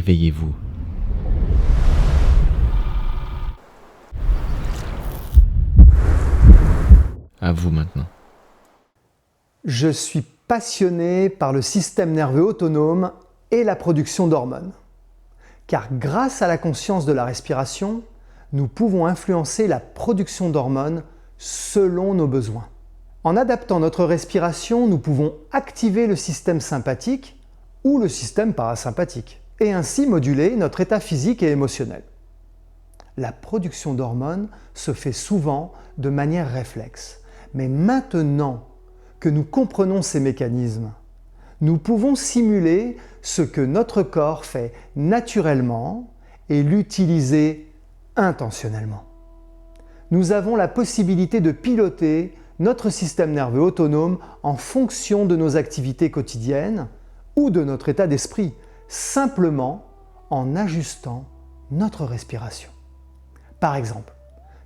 Éveillez-vous. À vous maintenant. Je suis passionné par le système nerveux autonome et la production d'hormones. Car grâce à la conscience de la respiration, nous pouvons influencer la production d'hormones selon nos besoins. En adaptant notre respiration, nous pouvons activer le système sympathique ou le système parasympathique et ainsi moduler notre état physique et émotionnel. La production d'hormones se fait souvent de manière réflexe. Mais maintenant que nous comprenons ces mécanismes, nous pouvons simuler ce que notre corps fait naturellement et l'utiliser intentionnellement. Nous avons la possibilité de piloter notre système nerveux autonome en fonction de nos activités quotidiennes ou de notre état d'esprit, simplement en ajustant notre respiration. Par exemple,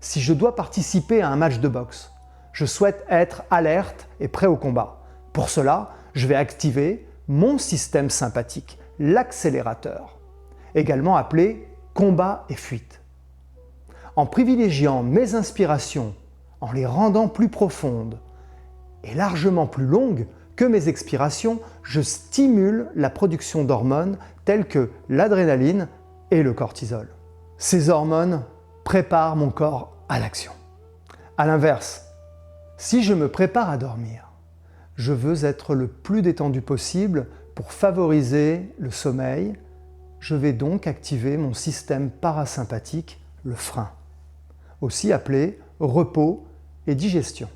si je dois participer à un match de boxe, je souhaite être alerte et prêt au combat. Pour cela, je vais activer mon système sympathique, l'accélérateur, également appelé combat et fuite. En privilégiant mes inspirations, en les rendant plus profondes et largement plus longues que mes expirations, je stimule la production d'hormones telles que l'adrénaline et le cortisol. Ces hormones préparent mon corps à l'action. À l'inverse, si je me prépare à dormir, je veux être le plus détendu possible pour favoriser le sommeil. Je vais donc activer mon système parasympathique, le frein, aussi appelé repos et digestion.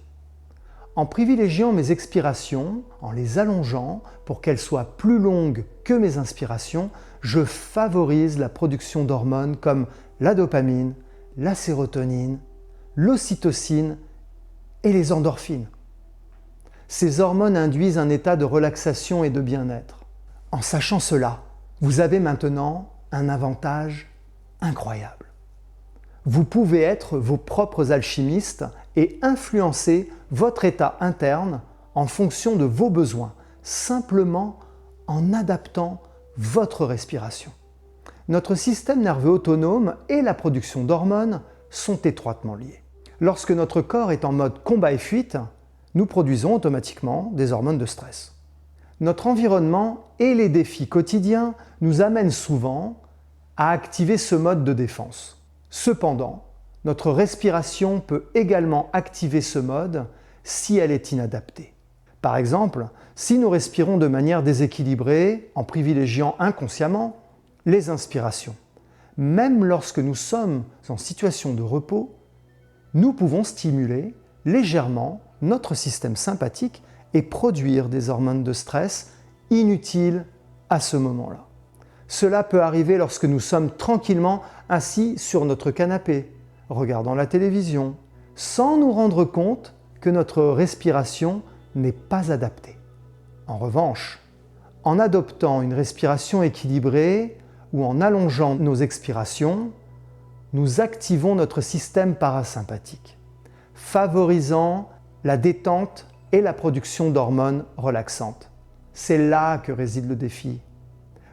En privilégiant mes expirations, en les allongeant pour qu'elles soient plus longues que mes inspirations, je favorise la production d'hormones comme la dopamine, la sérotonine, l'ocytocine et les endorphines. Ces hormones induisent un état de relaxation et de bien-être. En sachant cela, vous avez maintenant un avantage incroyable. Vous pouvez être vos propres alchimistes et influencer votre état interne en fonction de vos besoins, simplement en adaptant votre respiration. Notre système nerveux autonome et la production d'hormones sont étroitement liés. Lorsque notre corps est en mode combat et fuite, nous produisons automatiquement des hormones de stress. Notre environnement et les défis quotidiens nous amènent souvent à activer ce mode de défense. Cependant, notre respiration peut également activer ce mode si elle est inadaptée. Par exemple, si nous respirons de manière déséquilibrée en privilégiant inconsciemment les inspirations, même lorsque nous sommes en situation de repos, nous pouvons stimuler légèrement notre système sympathique et produire des hormones de stress inutiles à ce moment-là. Cela peut arriver lorsque nous sommes tranquillement assis sur notre canapé, regardant la télévision, sans nous rendre compte que notre respiration n'est pas adaptée. En revanche, en adoptant une respiration équilibrée ou en allongeant nos expirations, nous activons notre système parasympathique, favorisant la détente et la production d'hormones relaxantes. C'est là que réside le défi.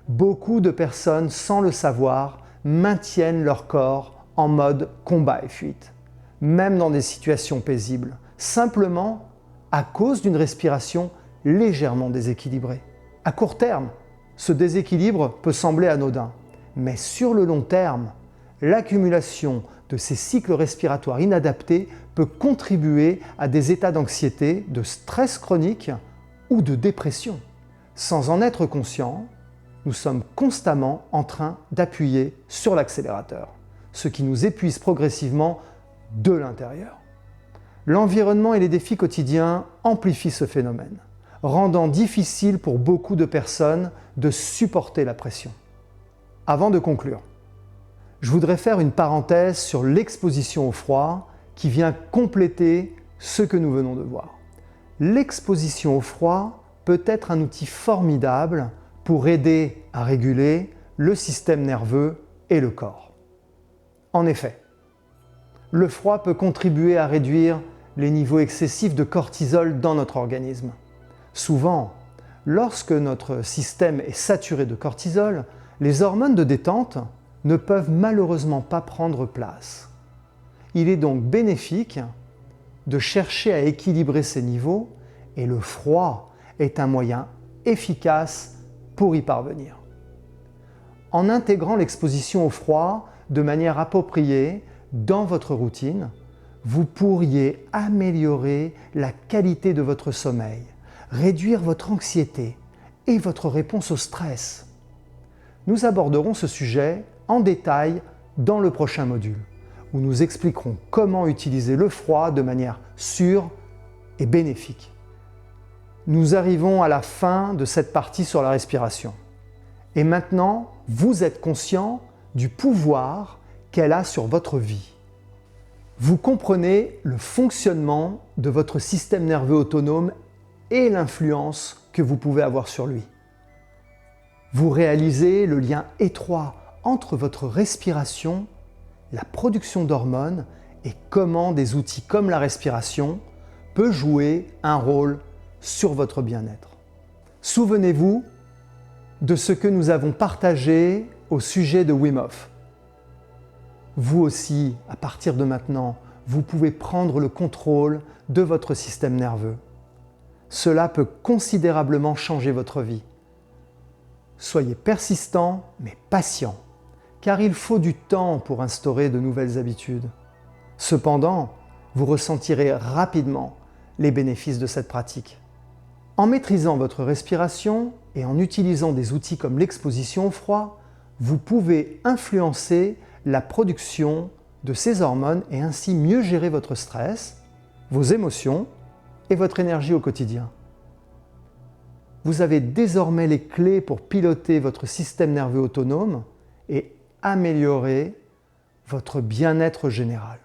Beaucoup de personnes, sans le savoir, maintiennent leur corps en mode combat et fuite, même dans des situations paisibles, simplement à cause d'une respiration légèrement déséquilibrée. À court terme, ce déséquilibre peut sembler anodin, mais sur le long terme, l'accumulation de ces cycles respiratoires inadaptés peut contribuer à des états d'anxiété, de stress chronique ou de dépression. Sans en être conscient, nous sommes constamment en train d'appuyer sur l'accélérateur, ce qui nous épuise progressivement de l'intérieur. L'environnement et les défis quotidiens amplifient ce phénomène, rendant difficile pour beaucoup de personnes de supporter la pression. Avant de conclure, je voudrais faire une parenthèse sur l'exposition au froid qui vient compléter ce que nous venons de voir. L'exposition au froid peut être un outil formidable pour aider à réguler le système nerveux et le corps. En effet, le froid peut contribuer à réduire les niveaux excessifs de cortisol dans notre organisme. Souvent, lorsque notre système est saturé de cortisol, Les hormones de détente ne peuvent malheureusement pas prendre place. Il est donc bénéfique de chercher à équilibrer ces niveaux et le froid est un moyen efficace pour y parvenir. En intégrant l'exposition au froid de manière appropriée dans votre routine, vous pourriez améliorer la qualité de votre sommeil, réduire votre anxiété et votre réponse au stress. Nous aborderons ce sujet en détail dans le prochain module, où nous expliquerons comment utiliser le froid de manière sûre et bénéfique. Nous arrivons à la fin de cette partie sur la respiration. Et maintenant, vous êtes conscient du pouvoir qu'elle a sur votre vie. Vous comprenez le fonctionnement de votre système nerveux autonome et l'influence que vous pouvez avoir sur lui. Vous réalisez le lien étroit entre votre respiration, la production d'hormones et comment des outils comme la respiration peuvent jouer un rôle sur votre bien-être. Souvenez-vous de ce que nous avons partagé au sujet de Wim Hof. Vous aussi, à partir de maintenant, vous pouvez prendre le contrôle de votre système nerveux. Cela peut considérablement changer votre vie. Soyez persistant mais patient, car il faut du temps pour instaurer de nouvelles habitudes. Cependant, vous ressentirez rapidement les bénéfices de cette pratique. En maîtrisant votre respiration et en utilisant des outils comme l'exposition au froid, vous pouvez influencer la production de ces hormones et ainsi mieux gérer votre stress, vos émotions et votre énergie au quotidien. Vous avez désormais les clés pour piloter votre système nerveux autonome et améliorer votre bien-être général.